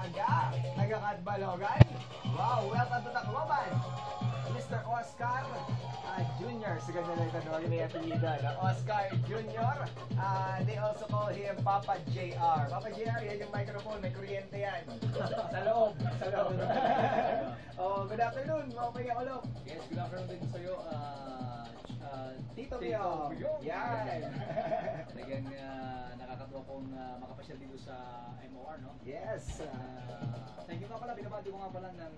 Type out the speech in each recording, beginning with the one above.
Taga-Katbalogan. Wow, welcome to Tacloban. Mr. Oscar Jr. Sa ganda na ito, no? Yung may apelido, no? Oscar Jr. They also call him Papa JR. Papa JR, yan yung microphone. May kuryente yan. Sa loob. Sa loob. Oh, good afternoon. Okay nga ulo. Yes, good afternoon din sa'yo. Tito Mio. Yan. Again, nakakatuwa kong makapasyal dito sa MOR, no? Yes. Thank you nga pala, binabati ko nga pala ng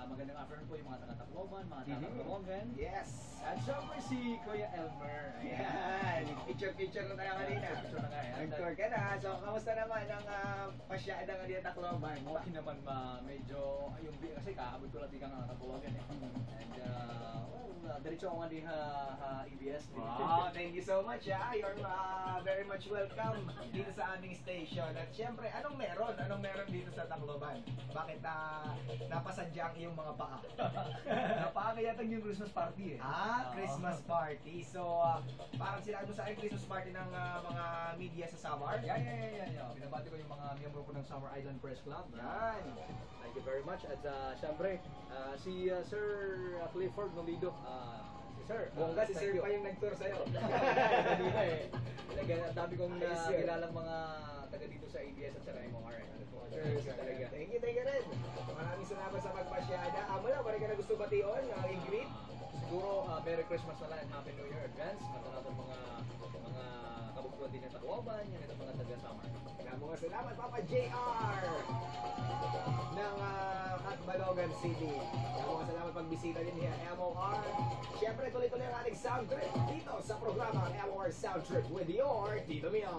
magandang afternoon po yung mga taga-Tacloban, mga taga-Tacloban. Yes. At syempre si Kuya Elmer. Ayan. Picture na tayo kanina. Picture na nga yan. Nag-tour ka na. So, kamusta naman ang pasyada nga dito Tacloban? Okay naman, medyo, yung kasi kaabot ko lang di ka nga Tacloban eh. And, diretso ako nga din EBS. Wow, thank you so much. You're very much welcome dito sa aming station. At syempre, anong meron? Anong meron dito sa Tacloban? Bakit napasadya ang iyong mga paa? Napakagayatag yung Christmas party eh. Christmas party. So, parang sinabi mo sa akin, Christmas party ng mga media sa Samar? Yan. Binabati ko yung mga miyembro ko ng Summer Island Press Club. Yan. Thank you very much. At syempre, si Sir Clifford Nolido. Si Sir. Bongga, si thank Sir you. pa yung nag-tour sa'yo. Kanina eh. Ang dami kong Ayos yun. kilalang mga taga dito sa ABS at sa MOR. Sir, talaga. Thank you rin. Maraming salamat sa pagpasyada. Mula, balik ka na gusto bation, i-greet. Siguro, Merry Christmas na lang and Happy New Year advance. At natin mga kabukluan din ng Tacloban, yan ito mga taga-Samar. Mga salamat, Papa JR ng Katbalogan City. Mga salamat pagbisita din niya, MOR. Siyempre, tuloy-tuloy ang ating sound trip dito sa programa MOR Sound Trip with your Tito Mio.